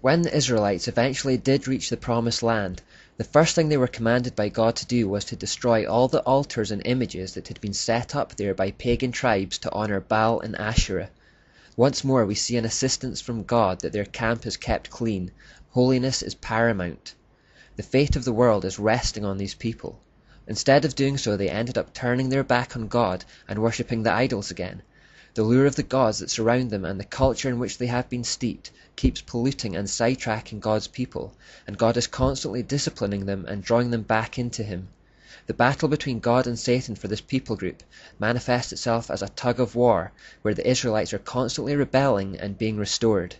When the Israelites eventually did reach the Promised Land, the first thing they were commanded by God to do was to destroy all the altars and images that had been set up there by pagan tribes to honor Baal and Asherah. Once more we see an assistance from God that their camp is kept clean. Holiness is paramount. The fate of the world is resting on these people. Instead of doing so, they ended up turning their back on God and worshipping the idols again. The lure of the gods that surround them and the culture in which they have been steeped keeps polluting and sidetracking God's people, and God is constantly disciplining them and drawing them back into Him. The battle between God and Satan for this people group manifests itself as a tug of war, where the Israelites are constantly rebelling and being restored.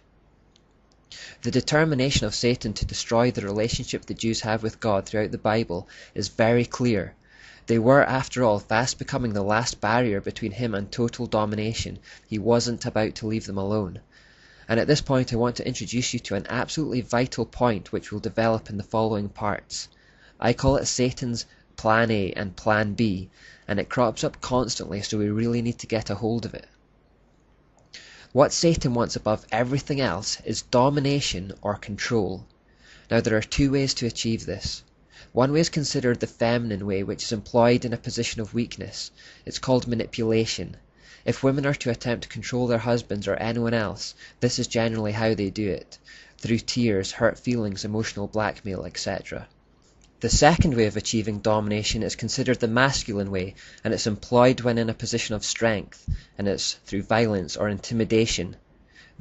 The determination of Satan to destroy the relationship the Jews have with God throughout the Bible is very clear. They were, after all, fast becoming the last barrier between him and total domination. He wasn't about to leave them alone. And at this point I want to introduce you to an absolutely vital point which will develop in the following parts. I call it Satan's Plan A and Plan B, and it crops up constantly, so we really need to get a hold of it. What Satan wants above everything else is domination or control. Now there are two ways to achieve this. One way is considered the feminine way, which is employed in a position of weakness. It's called manipulation. If women are to attempt to control their husbands or anyone else, this is generally how they do it, through tears, hurt feelings, emotional blackmail, etc. The second way of achieving domination is considered the masculine way, and it's employed when in a position of strength, and it's through violence or intimidation.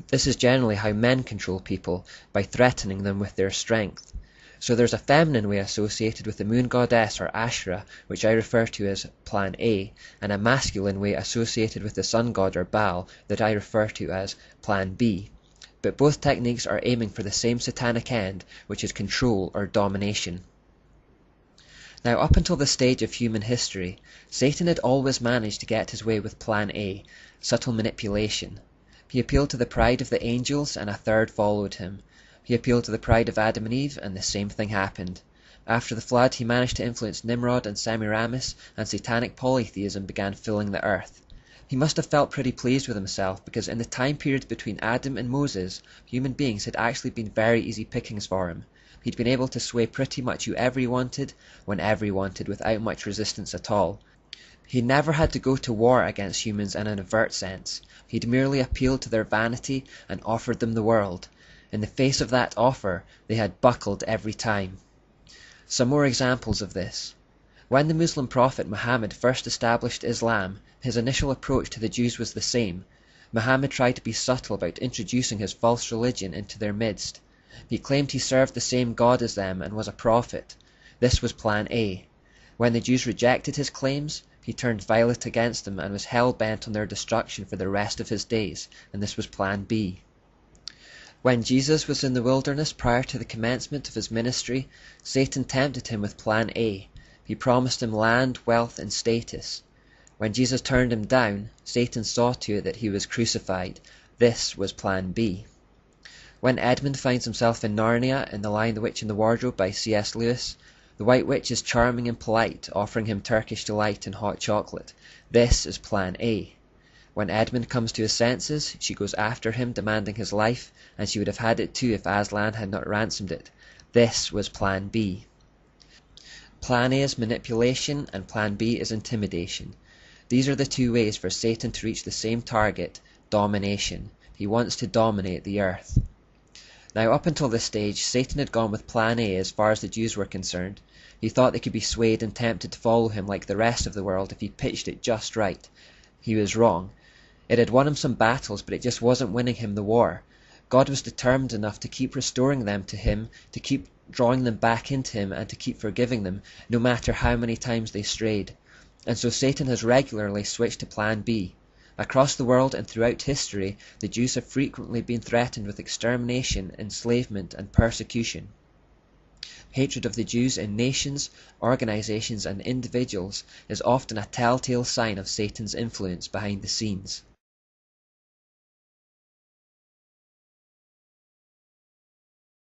This is generally how men control people, by threatening them with their strength. So there's a feminine way associated with the moon goddess or Asherah, which I refer to as Plan A, and a masculine way associated with the sun god or Baal that I refer to as Plan B. But both techniques are aiming for the same satanic end, which is control or domination. Now, up until this stage of human history, Satan had always managed to get his way with Plan A, subtle manipulation. He appealed to the pride of the angels, and a third followed him. He appealed to the pride of Adam and Eve, and the same thing happened. After the flood, he managed to influence Nimrod and Semiramis, and satanic polytheism began filling the earth. He must have felt pretty pleased with himself, because in the time period between Adam and Moses, human beings had actually been very easy pickings for him. He'd been able to sway pretty much whoever he wanted, whenever he wanted, without much resistance at all. He never had to go to war against humans in an overt sense. He'd merely appealed to their vanity and offered them the world. In the face of that offer, they had buckled every time. Some more examples of this. When the Muslim prophet Muhammad first established Islam, his initial approach to the Jews was the same. Muhammad tried to be subtle about introducing his false religion into their midst. He claimed he served the same God as them and was a prophet. This was Plan A. When the Jews rejected his claims, he turned violent against them and was hell-bent on their destruction for the rest of his days, and this was Plan B. When Jesus was in the wilderness prior to the commencement of his ministry, Satan tempted him with Plan A. He promised him land, wealth, and status. When Jesus turned him down, Satan saw to it that he was crucified. This was Plan B. When Edmund finds himself in Narnia in The Lion, the Witch and the Wardrobe by C.S. Lewis, the White Witch is charming and polite, offering him Turkish delight and hot chocolate. This is Plan A. When Edmund comes to his senses, she goes after him, demanding his life, and she would have had it too if Aslan had not ransomed it. This was Plan B. Plan A is manipulation, and Plan B is intimidation. These are the two ways for Satan to reach the same target, domination. He wants to dominate the earth. Now, up until this stage, Satan had gone with Plan A as far as the Jews were concerned. He thought they could be swayed and tempted to follow him like the rest of the world if he pitched it just right. He was wrong. It had won him some battles, but it just wasn't winning him the war. God was determined enough to keep restoring them to him, to keep drawing them back into him, and to keep forgiving them, no matter how many times they strayed. And so Satan has regularly switched to Plan B. Across the world and throughout history, the Jews have frequently been threatened with extermination, enslavement, and persecution. Hatred of the Jews in nations, organizations, and individuals is often a telltale sign of Satan's influence behind the scenes.